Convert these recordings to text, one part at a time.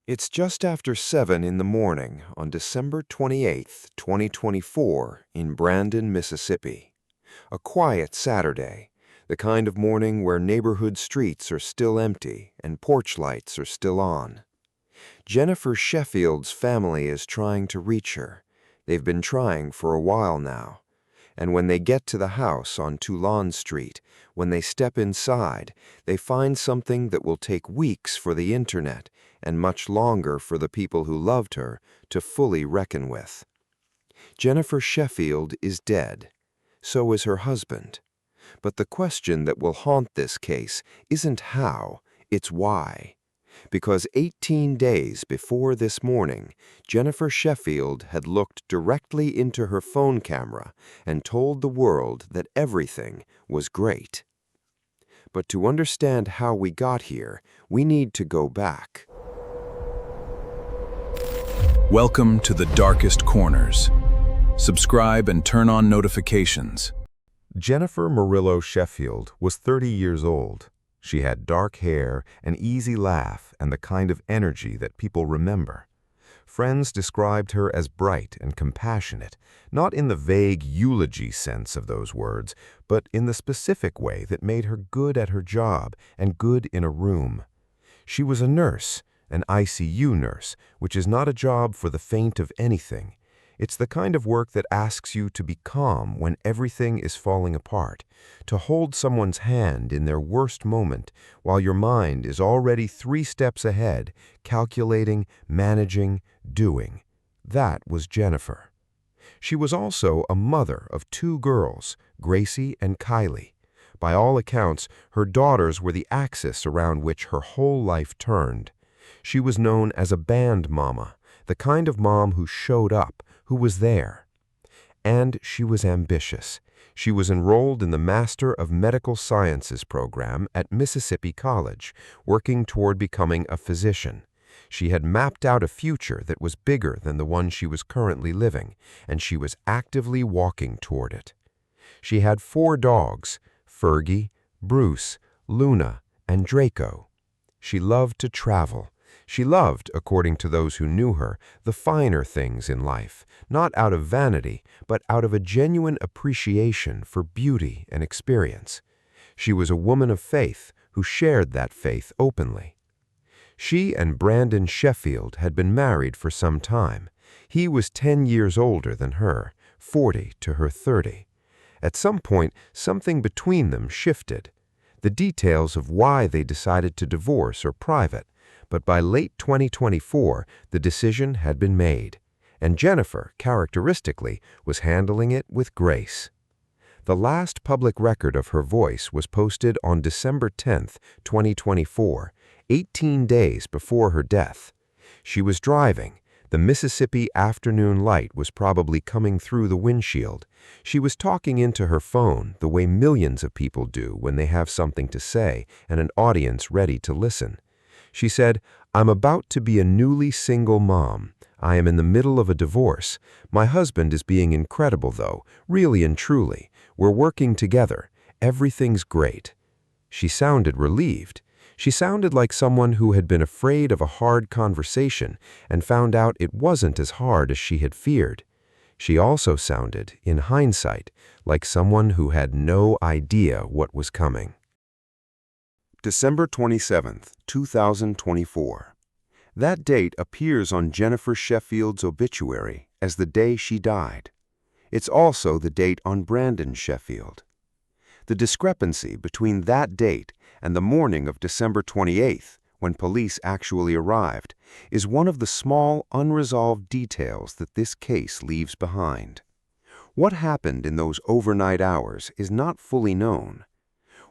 It's just after 7 in the morning on December 28th, 2024, in Brandon, Mississippi. A quiet Saturday, the kind of morning where neighborhood streets are still empty and porch lights are still on. Jennifer Sheffield's family is trying to reach her. They've been trying for a while now. And when they get to the house on Toulon Street, when they step inside, they find something that will take weeks for the internet and much longer for the people who loved her to fully reckon with. Jennifer Sheffield is dead. So is her husband. But the question that will haunt this case isn't how, it's why. Because 18 days before this morning, Jennifer Sheffield had looked directly into her phone camera and told the world that everything was great. But to understand how we got here, we need to go back. Welcome to the darkest corners. Subscribe and turn on notifications. Jennifer Murillo Sheffield was 30 years old. She had dark hair, an easy laugh, and the kind of energy that people remember. Friends described her as bright and compassionate, not in the vague eulogy sense of those words, but in the specific way that made her good at her job and good in a room. She was a nurse, an ICU nurse, which is not a job for the faint of anything. It's the kind of work that asks you to be calm when everything is falling apart, to hold someone's hand in their worst moment while your mind is already 3 steps ahead, calculating, managing, doing. That was Jennifer. She was also a mother of 2 girls, Gracie and Kylie. By all accounts, her daughters were the axis around which her whole life turned. She was known as a band mama, the kind of mom who showed up, who was there. And she was ambitious. She was enrolled in the Master of Medical Sciences program at Mississippi College, working toward becoming a physician. She had mapped out a future that was bigger than the one she was currently living, and she was actively walking toward it. She had 4 dogs, Fergie, Bruce, Luna, and Draco. She loved to travel. She loved, according to those who knew her, the finer things in life, not out of vanity, but out of a genuine appreciation for beauty and experience. She was a woman of faith who shared that faith openly. She and Brandon Sheffield had been married for some time. He was 10 years older than her, 40 to her 30. At some point, something between them shifted. The details of why they decided to divorce are private, but by late 2024, the decision had been made, and Jennifer, characteristically, was handling it with grace. The last public record of her voice was posted on December 10, 2024, 18 days before her death. She was driving. The Mississippi afternoon light was probably coming through the windshield. She was talking into her phone the way millions of people do when they have something to say and an audience ready to listen. She said, "I'm about to be a newly single mom. I am in the middle of a divorce. My husband is being incredible, though, really and truly. We're working together. Everything's great." She sounded relieved. She sounded like someone who had been afraid of a hard conversation and found out it wasn't as hard as she had feared. She also sounded, in hindsight, like someone who had no idea what was coming. December 27th, 2024. That date appears on Jennifer Sheffield's obituary as the day she died. It's also the date on Brandon Sheffield. The discrepancy between that date and the morning of December 28th, when police actually arrived, is one of the small, unresolved details that this case leaves behind. What happened in those overnight hours is not fully known.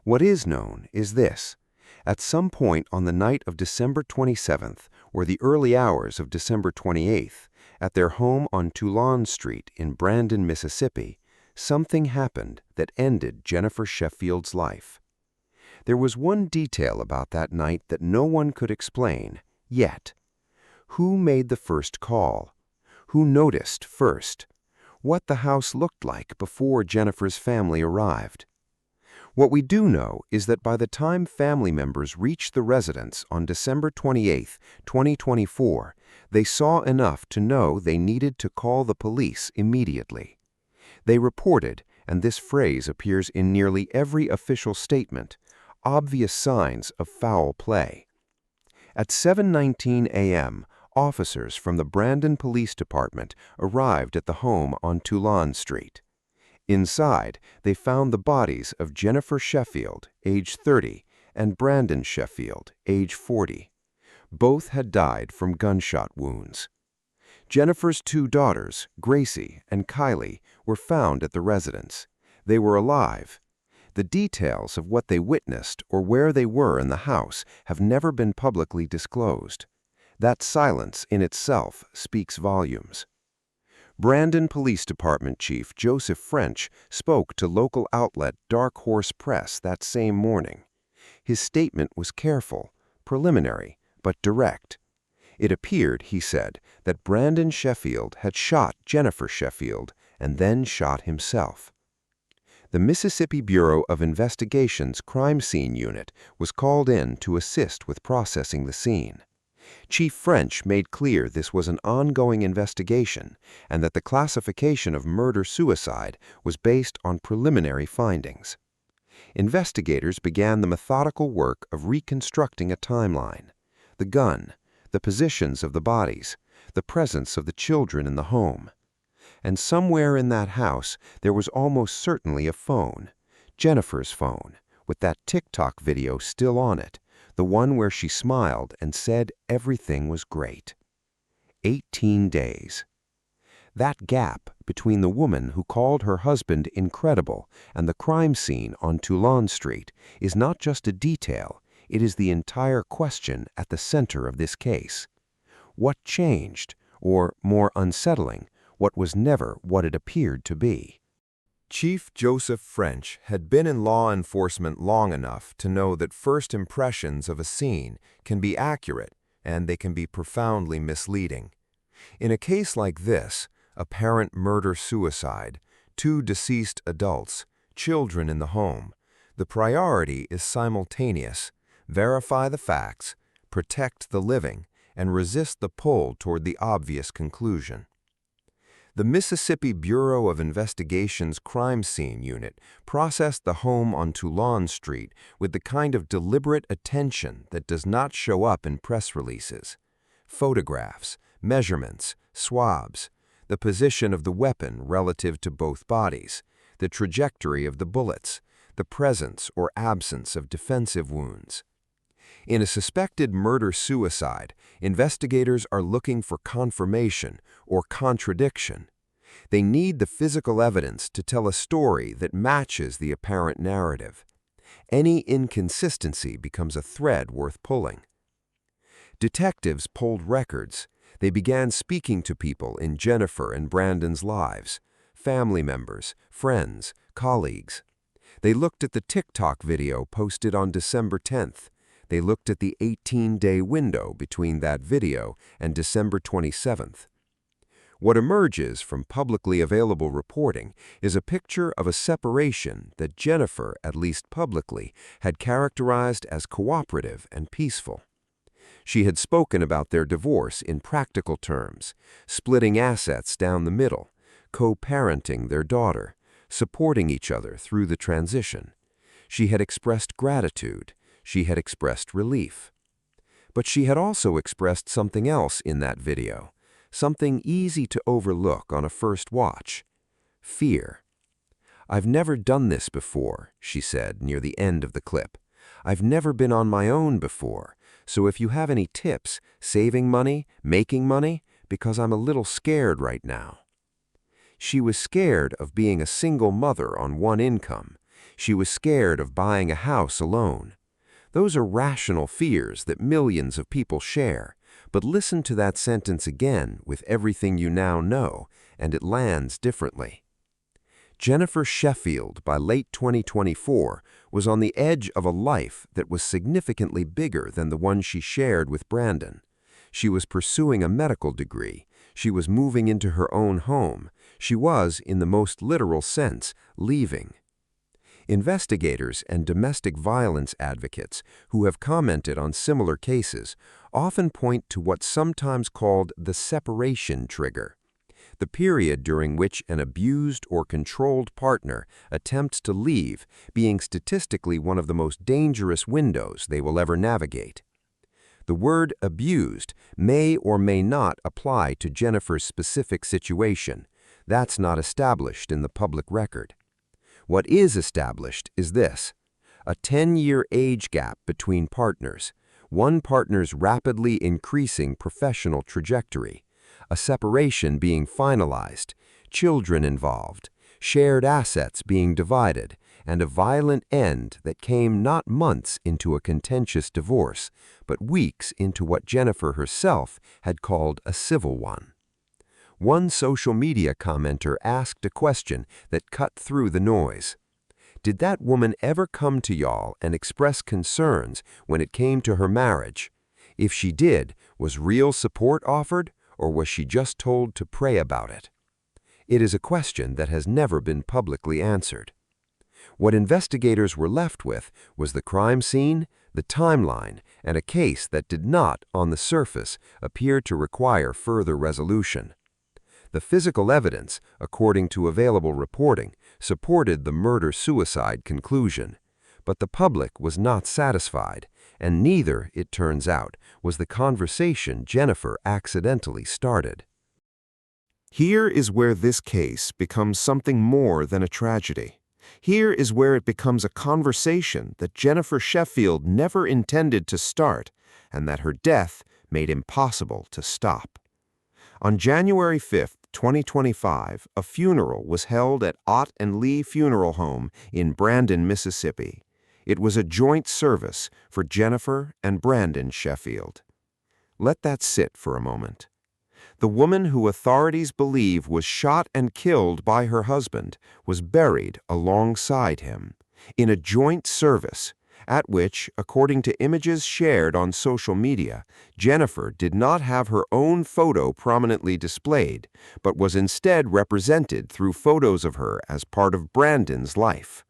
What is known is this. At some point on the night of December 27th or the early hours of December 28th, at their home on Toulon Street in Brandon, Mississippi, something happened that ended Jennifer Sheffield's life. There was one detail about that night that no one could explain, yet. Who made the first call? Who noticed first? What the house looked like before Jennifer's family arrived? What we do know is that by the time family members reached the residence on December 28, 2024, they saw enough to know they needed to call the police immediately. They reported, and this phrase appears in nearly every official statement, obvious signs of foul play. At 7:19 a.m., officers from the Brandon Police Department arrived at the home on Toulon Street. Inside, they found the bodies of Jennifer Sheffield, age 30, and Brandon Sheffield, age 40. Both had died from gunshot wounds. Jennifer's two daughters, Gracie and Kylie, were found at the residence. They were alive. The details of what they witnessed or where they were in the house have never been publicly disclosed. That silence in itself speaks volumes. Brandon Police Department Chief Joseph French spoke to local outlet Dark Horse Press that same morning. His statement was careful, preliminary, but direct. It appeared, he said, that Brandon Sheffield had shot Jennifer Sheffield and then shot himself. The Mississippi Bureau of Investigation's Crime Scene Unit was called in to assist with processing the scene. Chief French made clear this was an ongoing investigation and that the classification of murder-suicide was based on preliminary findings. Investigators began the methodical work of reconstructing a timeline. The gun, the positions of the bodies, the presence of the children in the home. And somewhere in that house there was almost certainly a phone, Jennifer's phone, with that TikTok video still on it, the one where she smiled and said everything was great. 18 days. That gap between the woman who called her husband incredible and the crime scene on Toulon Street is not just a detail, it is the entire question at the center of this case. What changed, or more unsettling, what was never what it appeared to be? Chief Joseph French had been in law enforcement long enough to know that first impressions of a scene can be accurate and they can be profoundly misleading. In a case like this, apparent murder-suicide, two deceased adults, children in the home, the priority is simultaneous: verify the facts, protect the living, and resist the pull toward the obvious conclusion. The Mississippi Bureau of Investigation's Crime Scene Unit processed the home on Toulon Street with the kind of deliberate attention that does not show up in press releases. Photographs, measurements, swabs, the position of the weapon relative to both bodies, the trajectory of the bullets, the presence or absence of defensive wounds. In a suspected murder-suicide, investigators are looking for confirmation or contradiction. They need the physical evidence to tell a story that matches the apparent narrative. Any inconsistency becomes a thread worth pulling. Detectives pulled records. They began speaking to people in Jennifer and Brandon's lives, family members, friends, colleagues. They looked at the TikTok video posted on December 10th. They looked at the 18-day window between that video and December 27th. What emerges from publicly available reporting is a picture of a separation that Jennifer, at least publicly, had characterized as cooperative and peaceful. She had spoken about their divorce in practical terms, splitting assets down the middle, co-parenting their daughter, supporting each other through the transition. She had expressed gratitude. She had expressed relief. But she had also expressed something else in that video, something easy to overlook on a first watch: fear. "I've never done this before," she said near the end of the clip. "I've never been on my own before, so if you have any tips, saving money, making money, because I'm a little scared right now." She was scared of being a single mother on one income. She was scared of buying a house alone. Those are rational fears that millions of people share, but listen to that sentence again with everything you now know, and it lands differently. Jennifer Sheffield, by late 2024, was on the edge of a life that was significantly bigger than the one she shared with Brandon. She was pursuing a medical degree. She was moving into her own home. She was, in the most literal sense, leaving. Investigators and domestic violence advocates who have commented on similar cases often point to what's sometimes called the separation trigger, the period during which an abused or controlled partner attempts to leave, being statistically one of the most dangerous windows they will ever navigate. The word abused may or may not apply to Jennifer's specific situation. That's not established in the public record. What is established is this: a 10-year age gap between partners, one partner's rapidly increasing professional trajectory, a separation being finalized, children involved, shared assets being divided, and a violent end that came not months into a contentious divorce, but weeks into what Jennifer herself had called a civil one. One social media commenter asked a question that cut through the noise. Did that woman ever come to y'all and express concerns when it came to her marriage? If she did, was real support offered, or was she just told to pray about it? It is a question that has never been publicly answered. What investigators were left with was the crime scene, the timeline, and a case that did not, on the surface, appear to require further resolution. The physical evidence, according to available reporting, supported the murder-suicide conclusion. But the public was not satisfied, and neither, it turns out, was the conversation Jennifer accidentally started. Here is where this case becomes something more than a tragedy. Here is where it becomes a conversation that Jennifer Sheffield never intended to start, and that her death made impossible to stop. On January 5, 2025, a funeral was held at Ott and Lee Funeral Home in Brandon, Mississippi. It was a joint service for Jennifer and Brandon Sheffield. Let that sit for a moment. The woman who authorities believe was shot and killed by her husband was buried alongside him in a joint service at which, according to images shared on social media, Jennifer did not have her own photo prominently displayed, but was instead represented through photos of her as part of Brandon's life.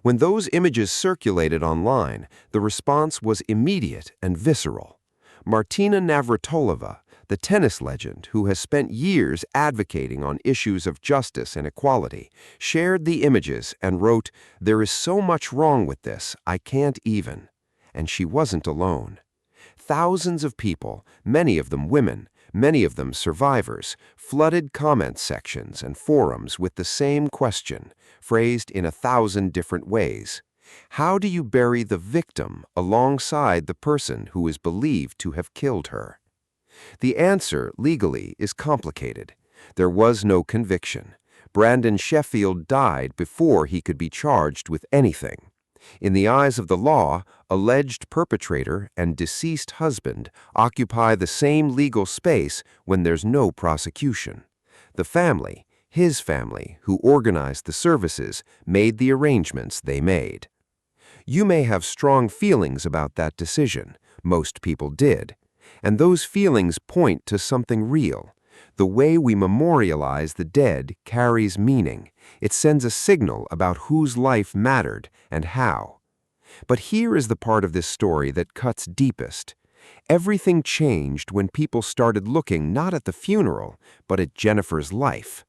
When those images circulated online, the response was immediate and visceral. Martina Navratilova, the tennis legend who has spent years advocating on issues of justice and equality, shared the images and wrote, "There is so much wrong with this, I can't even." And she wasn't alone. Thousands of people, many of them women, many of them survivors, flooded comment sections and forums with the same question, phrased in 1,000 different ways. How do you bury the victim alongside the person who is believed to have killed her? The answer, legally, is complicated. There was no conviction. Brandon Sheffield died before he could be charged with anything. In the eyes of the law, alleged perpetrator and deceased husband occupy the same legal space when there's no prosecution. The family, his family, who organized the services, made the arrangements they made. You may have strong feelings about that decision. Most people did. And those feelings point to something real. The way we memorialize the dead carries meaning. It sends a signal about whose life mattered and how. But here is the part of this story that cuts deepest. Everything changed when people started looking not at the funeral, but at Jennifer's life.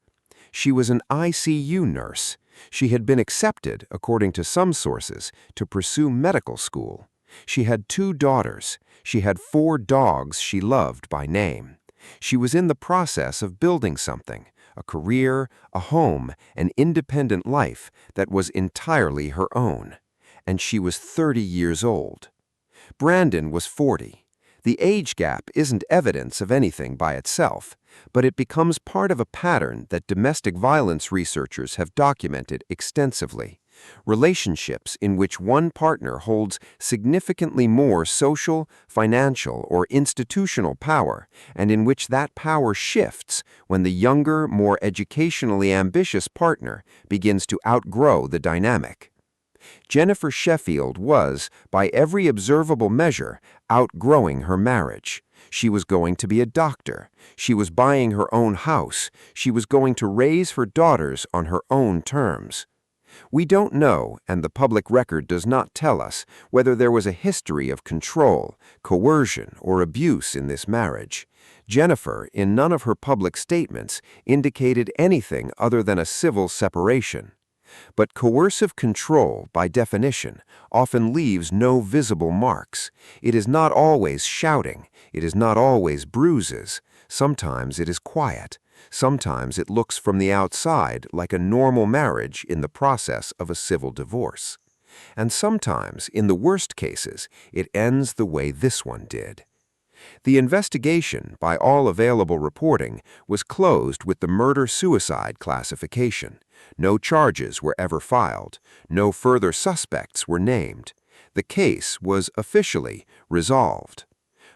She was an ICU nurse. She had been accepted, according to some sources, to pursue medical school. She had 2 daughters. She had 4 dogs she loved by name. She was in the process of building something, a career, a home, an independent life that was entirely her own. And she was 30 years old. Brandon was 40. The age gap isn't evidence of anything by itself, but it becomes part of a pattern that domestic violence researchers have documented extensively. Relationships in which one partner holds significantly more social, financial, or institutional power, and in which that power shifts when the younger, more educationally ambitious partner begins to outgrow the dynamic. Jennifer Sheffield was, by every observable measure, outgrowing her marriage. She was going to be a doctor. She was buying her own house. She was going to raise her daughters on her own terms. We don't know, and the public record does not tell us, whether there was a history of control, coercion, or abuse in this marriage. Jennifer, in none of her public statements, indicated anything other than a civil separation. But coercive control, by definition, often leaves no visible marks. It is not always shouting. It is not always bruises. Sometimes it is quiet. Sometimes it looks from the outside like a normal marriage in the process of a civil divorce. And sometimes, in the worst cases, it ends the way this one did. The investigation, by all available reporting, was closed with the murder-suicide classification. No charges were ever filed. No further suspects were named. The case was officially resolved.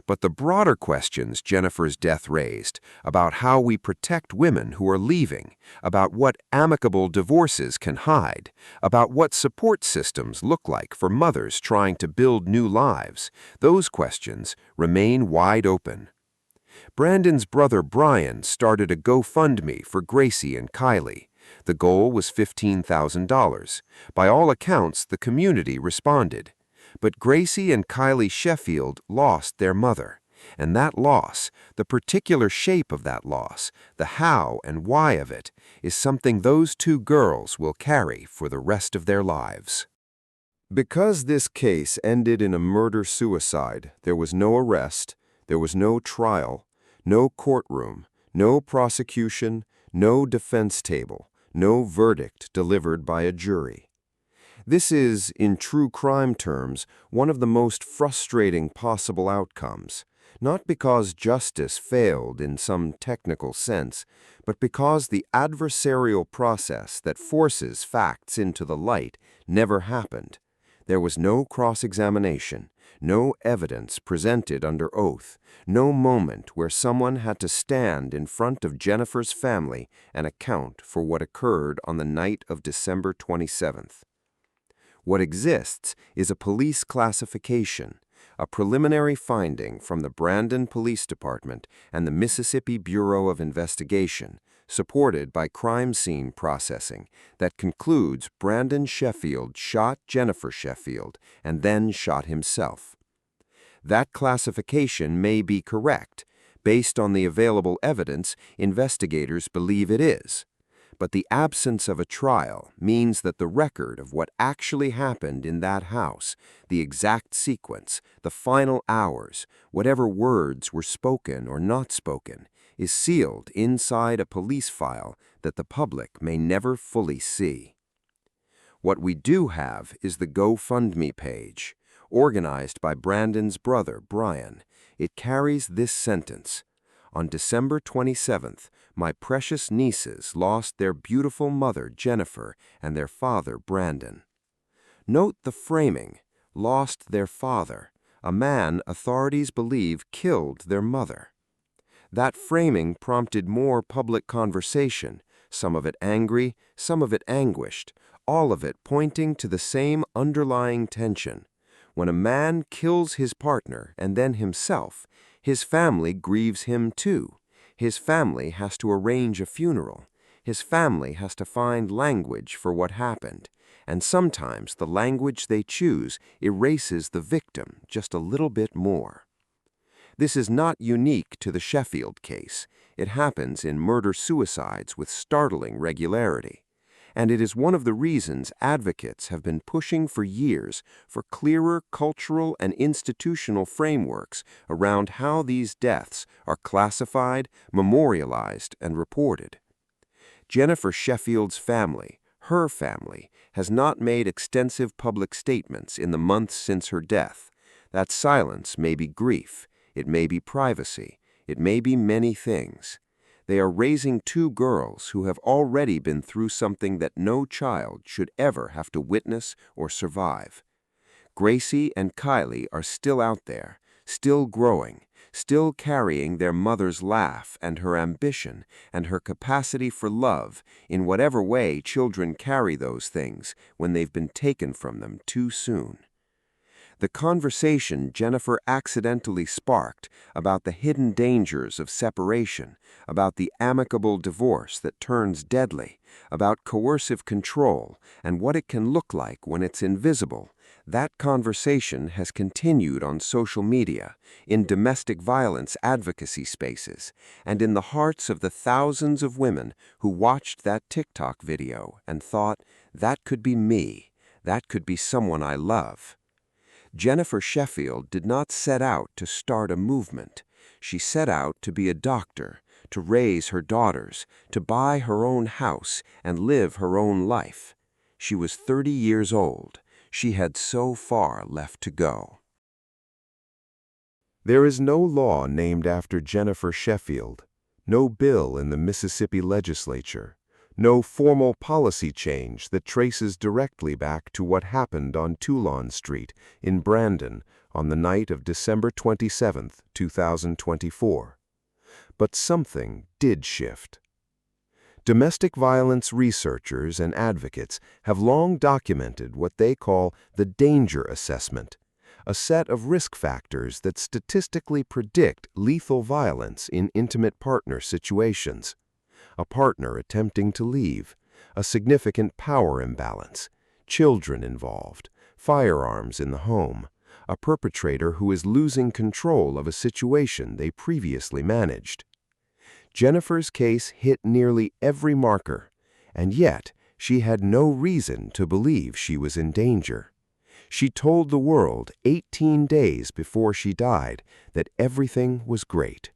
But the broader questions Jennifer's death raised, about how we protect women who are leaving, about what amicable divorces can hide, about what support systems look like for mothers trying to build new lives, those questions remain wide open. Brandon's brother Brian started a GoFundMe for Gracie and Kylie. The goal was $15,000. By all accounts, the community responded. But Gracie and Kylie Sheffield lost their mother, and that loss, the particular shape of that loss, the how and why of it, is something those two girls will carry for the rest of their lives. Because this case ended in a murder-suicide, there was no arrest, there was no trial, no courtroom, no prosecution, no defense table, no verdict delivered by a jury. This is, in true crime terms, one of the most frustrating possible outcomes, not because justice failed in some technical sense, but because the adversarial process that forces facts into the light never happened. There was no cross-examination, no evidence presented under oath, no moment where someone had to stand in front of Jennifer's family and account for what occurred on the night of December 27th. What exists is a police classification, a preliminary finding from the Brandon Police Department and the Mississippi Bureau of Investigation, supported by crime scene processing, that concludes Brandon Sheffield shot Jennifer Sheffield and then shot himself. That classification may be correct. Based on the available evidence, investigators believe it is. But the absence of a trial means that the record of what actually happened in that house, the exact sequence, the final hours, whatever words were spoken or not spoken, is sealed inside a police file that the public may never fully see. What we do have is the GoFundMe page, organized by Brandon's brother, Brian. It carries this sentence: "On December 27th, my precious nieces lost their beautiful mother, Jennifer, and their father, Brandon." Note the framing: lost their father, a man authorities believe killed their mother. That framing prompted more public conversation, some of it angry, some of it anguished, all of it pointing to the same underlying tension. When a man kills his partner and then himself, his family grieves him too. His family has to arrange a funeral. His family has to find language for what happened. And sometimes the language they choose erases the victim just a little bit more. This is not unique to the Sheffield case. It happens in murder-suicides with startling regularity. And it is one of the reasons advocates have been pushing for years for clearer cultural and institutional frameworks around how these deaths are classified, memorialized, and reported. Jennifer Sheffield's family, her family, has not made extensive public statements in the months since her death. That silence may be grief, it may be privacy, it may be many things. They are raising two girls who have already been through something that no child should ever have to witness or survive. Gracie and Kylie are still out there, still growing, still carrying their mother's laugh and her ambition and her capacity for love in whatever way children carry those things when they've been taken from them too soon. The conversation Jennifer accidentally sparked about the hidden dangers of separation, about the amicable divorce that turns deadly, about coercive control and what it can look like when it's invisible, that conversation has continued on social media, in domestic violence advocacy spaces, and in the hearts of the thousands of women who watched that TikTok video and thought, that could be me, that could be someone I love. Jennifer Sheffield did not set out to start a movement. She set out to be a doctor, to raise her daughters, to buy her own house and live her own life. She was 30 years old. She had so far left to go. There is no law named after Jennifer Sheffield, no bill in the Mississippi legislature, no formal policy change that traces directly back to what happened on Toulon Street in Brandon on the night of December 27, 2024. But something did shift. Domestic violence researchers and advocates have long documented what they call the danger assessment, a set of risk factors that statistically predict lethal violence in intimate partner situations. A partner attempting to leave, a significant power imbalance, children involved, firearms in the home, a perpetrator who is losing control of a situation they previously managed. Jennifer's case hit nearly every marker, and yet she had no reason to believe she was in danger. She told the world 18 days before she died that everything was great.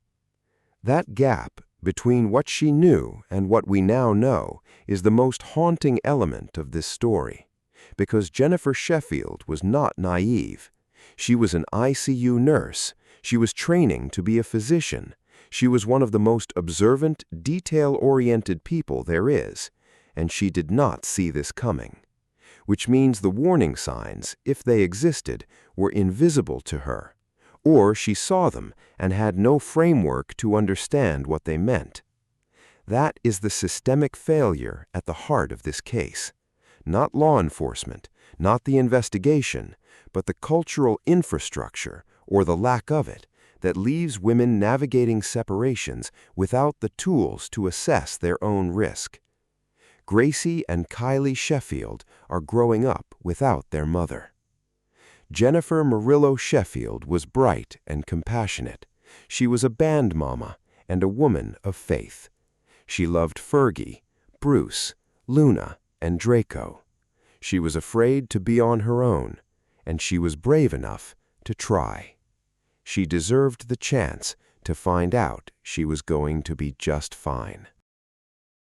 That gap between what she knew and what we now know is the most haunting element of this story, because Jennifer Sheffield was not naive. She was an ICU nurse. She was training to be a physician. She was one of the most observant, detail-oriented people there is, and she did not see this coming, which means the warning signs, if they existed, were invisible to her, or she saw them and had no framework to understand what they meant. That is the systemic failure at the heart of this case. Not law enforcement, not the investigation, but the cultural infrastructure, or the lack of it, that leaves women navigating separations without the tools to assess their own risk. Gracie and Kylie Sheffield are growing up without their mother. Jennifer Murillo Sheffield was bright and compassionate. She was a band mama and a woman of faith. She loved Fergie, Bruce, Luna, and Draco. She was afraid to be on her own, and she was brave enough to try. She deserved the chance to find out she was going to be just fine.